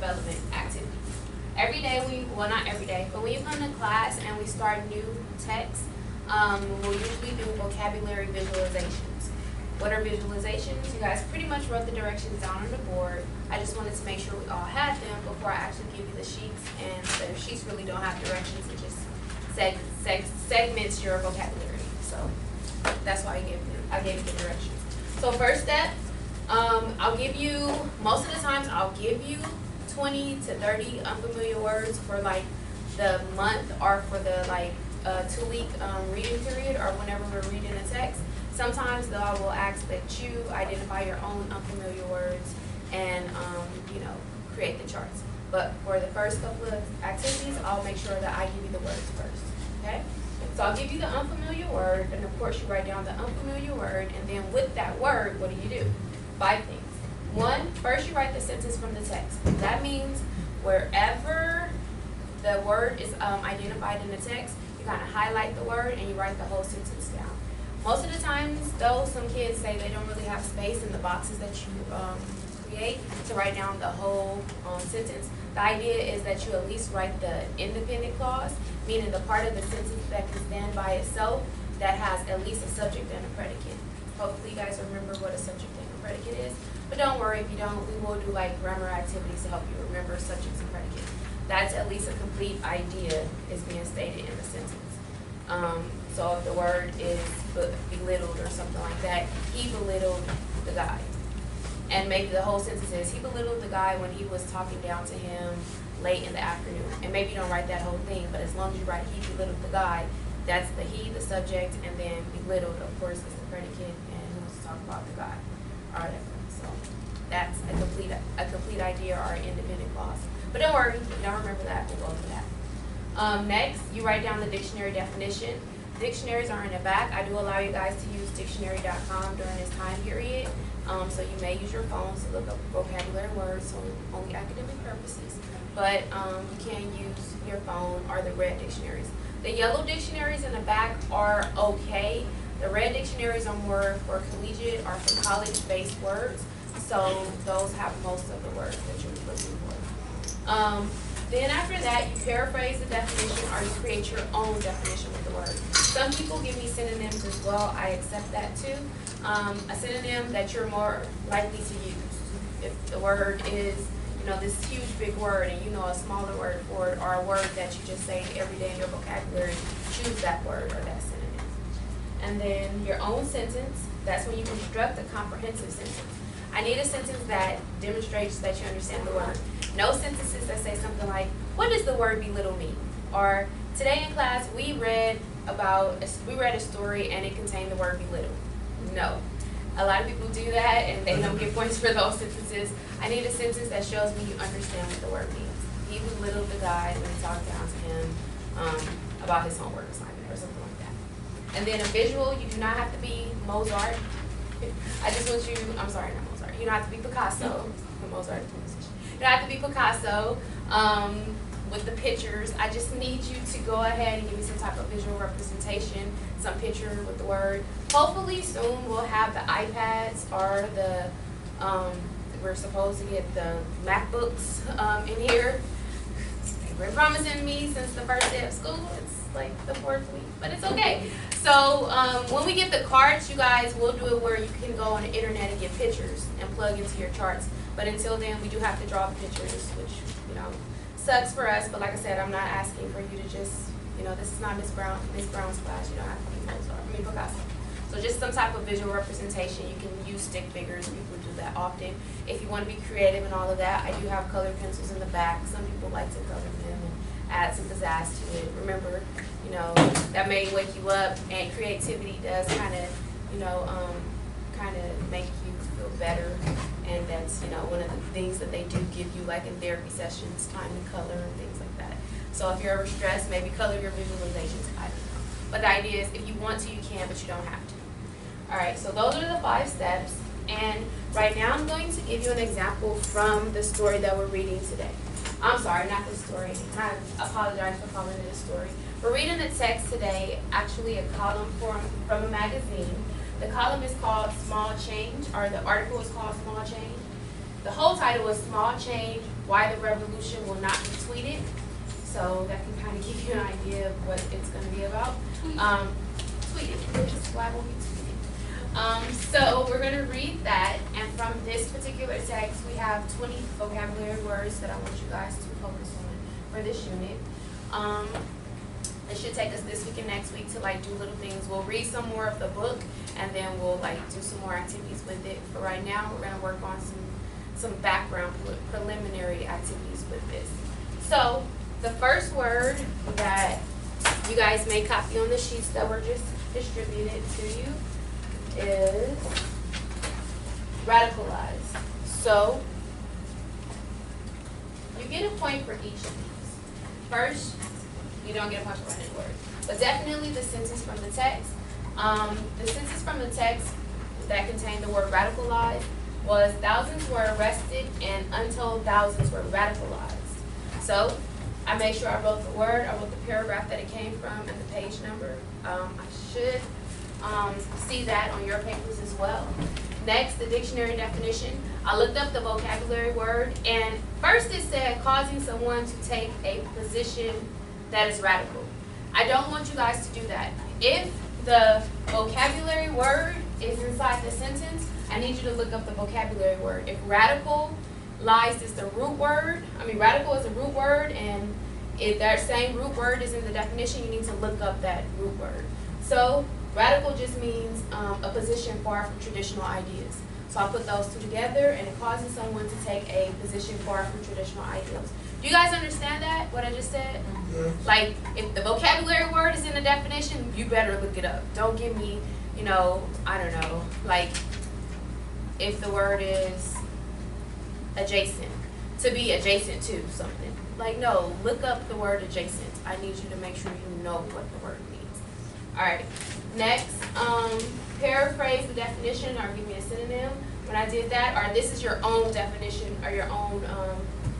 development activities. Every day well not every day, but when you come to class and we start new texts, we'll usually do vocabulary visualizations. What are visualizations? You guys pretty much wrote the directions down on the board. I just wanted to make sure we all had them before I actually give you the sheets, and the sheets really don't have directions, it just segments your vocabulary. So that's why I gave you the directions. So first step, I'll give you, most of the times I'll give you 20 to 30 unfamiliar words for like the month or for the like 2-week reading period or whenever we're reading a text. Sometimes though I will ask that you identify your own unfamiliar words and create the charts. But for the first couple of activities, I'll make sure that I give you the words first. Okay? So I'll give you the unfamiliar word, and of course you write down the unfamiliar word, and then with that word, what do? 5 things. 1, first you write the sentence from the text. That means wherever the word is identified in the text, you kind of highlight the word and you write the whole sentence down. Most of the times, though, some kids say they don't really have space in the boxes that you create to write down the whole sentence. The idea is that you at least write the independent clause, meaning the part of the sentence that can stand by itself that has at least a subject and a predicate. Hopefully you guys remember what a subject and a predicate is. But don't worry if you don't, we will do like grammar activities to help you remember subjects and predicates. That's at least a complete idea is being stated in the sentence. So if the word is belittled or something like that, he belittled the guy. And maybe the whole sentence is, he belittled the guy when he was talking down to him late in the afternoon. And maybe you don't write that whole thing, but as long as you write he belittled the guy, that's the he, the subject, and then belittled, of course, is the predicate, and who wants to talk about the guy or whatever. So that's a complete idea or an independent clause. But don't worry, if you don't remember that, we'll go over that. Next, you write down the dictionary definition. Dictionaries are in the back. I do allow you guys to use dictionary.com during this time period. So you may use your phones to look up vocabulary words for only academic purposes. But you can use your phone or the red dictionaries. The yellow dictionaries in the back are okay. The red dictionaries are more for collegiate or for college-based words. So those have most of the words that you're looking for. Then after that, you paraphrase the definition or you create your own definition with the word. Some people give me synonyms as well. I accept that too. A synonym that you're more likely to use. If the word is, this huge big word and a smaller word for it, or a word that you just say every day in your vocabulary, choose that word or that synonym. And then your own sentence, that's when you construct a comprehensive sentence. I need a sentence that demonstrates that you understand the word. No sentences that say something like, what does the word belittle mean? Or today in class we read a story and it contained the word belittle. No. A lot of people do that and they don't get points for those sentences. I need a sentence that shows me you understand what the word means. He belittled the guy when he talked down to him about his homework assignment or something like that. And then a visual, you do not have to be Mozart. I just want you, I'm sorry, not Mozart. You don't have to be Picasso. Mozart is a musician. You don't have to be Picasso with the pictures. I just need you to go ahead and give me some type of visual representation, some picture with the word. Hopefully soon we'll have the iPads or the, we're supposed to get the MacBooks in here. They've been promising me since the first day of school. It's like the 4th week, but it's okay. So when we get the cards, you guys, we'll do it where you can go on the internet and get pictures and plug into your charts. But until then, we do have to draw the pictures, which, sucks for us. But like I said, I'm not asking for you to just, this is not Miss Brown's class. You don't have to be Picasso. So just some type of visual representation. You can use stick figures. People do that often. If you want to be creative and all of that, I do have colored pencils in the back. Some people like to color them and add some pizzazz to it. Remember, that may wake you up, and creativity does kind of make you feel better. And that's, one of the things that they do give you, like in therapy sessions, time to color and things like that. So if you're ever stressed, maybe color your visualizations. I don't know. But the idea is, if you want to, you can, but you don't have to. All right, so those are the 5 steps. And right now I'm going to give you an example from the story that we're reading today. I'm sorry, not the story. I apologize for calling it a story. We're reading the text today, actually a column from a magazine. The column is called Small Change, or the article is called Small Change. the whole title is Small Change, Why the Revolution Will Not Be Tweeted. So that can kind of give you an idea of what it's going to be about. Tweeted, which is why we'll be tweeted. So we're going to read that, and from this particular text, we have 20 vocabulary words that I want you guys to focus on for this unit. It should take us this week and next week to like do little things. We'll read some more of the book, and then we'll like do some more activities with it. For right now, we're going to work on some background preliminary activities with this. So the first word that you guys may copy on the sheets that were just distributed to you is radicalize. So you get a point for each of these. First, you don't get a point for running the word, but definitely the sentence from the text. The sentence from the text that contained the word radicalized was thousands were arrested and untold thousands were radicalized. So I made sure I wrote the word, I wrote the paragraph that it came from, and the page number. I should see that on your papers as well. Next, the dictionary definition. I looked up the vocabulary word, and first it said causing someone to take a position that is radical. I don't want you guys to do that. If the vocabulary word is inside the sentence, I need you to look up the vocabulary word. If radicalized is the root word, radical is the root word, and if that same root word is in the definition, you need to look up that root word. So radical just means a position far from traditional ideas. So I put those two together, and it causes someone to take a position far from traditional ideals. Do you guys understand that, what I just said? Yeah. Like, if the vocabulary word is in the definition, you better look it up. Don't give me, I don't know, like, if the word is adjacent, to be adjacent to something. Like, no, look up the word adjacent. I need you to make sure you know what the word means. All right, next, paraphrase the definition or give me a synonym. When I did that, or this is your own definition or your own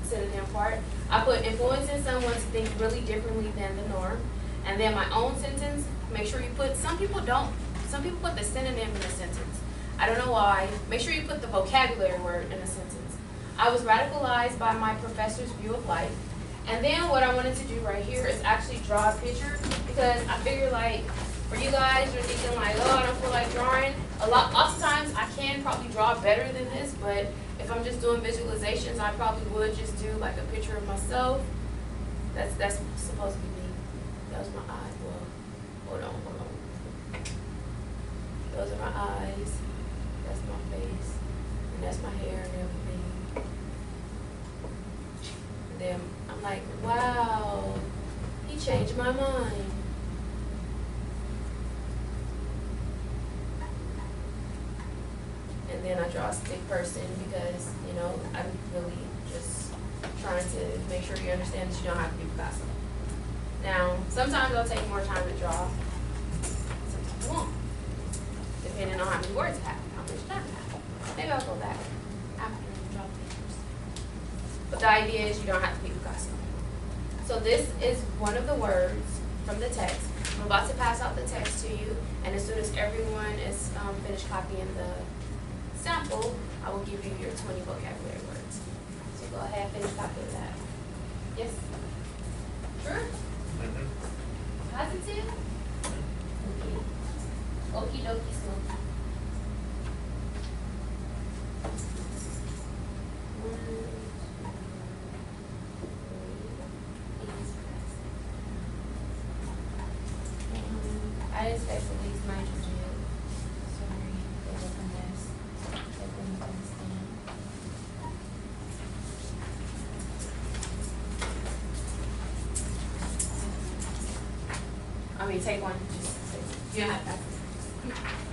synonym part, I put influencing someone to think really differently than the norm. And then my own sentence, make sure you put, some people put the synonym in the sentence. I don't know why. Make sure you put the vocabulary word in a sentence. I was radicalized by my professor's view of life. And then what I wanted to do right here is actually draw a picture, because I figure like, for you guys, you're thinking like, oh, I don't feel like drawing. Oftentimes I can probably draw better than this, but if I'm just doing visualizations, I probably would just do like a picture of myself. That's supposed to be me. That was my eye. Well, hold on. Those are my eyes. That's my face. And that's my hair and everything. And then I'm like, wow, he changed my mind. And then I draw a stick person because, I'm really just trying to make sure you understand that you don't have to be Picasso. Now, sometimes it'll take more time to draw. Sometimes it won't. Depending on how many words I have, how much time I have. Maybe I'll go back after and draw the pictures. But the idea is you don't have to be Picasso. So this is one of the words from the text. I'm about to pass out the text to you, and as soon as everyone is finished copying the sample, I will give you your 20 vocabulary words. So go ahead, finish copying that. Yes? True? Positive? Okay. Okie dokie smoky. I didn't expect to leave mine to you. Sorry, it was a mess. I couldn't understand. Take one. Just you don't have to.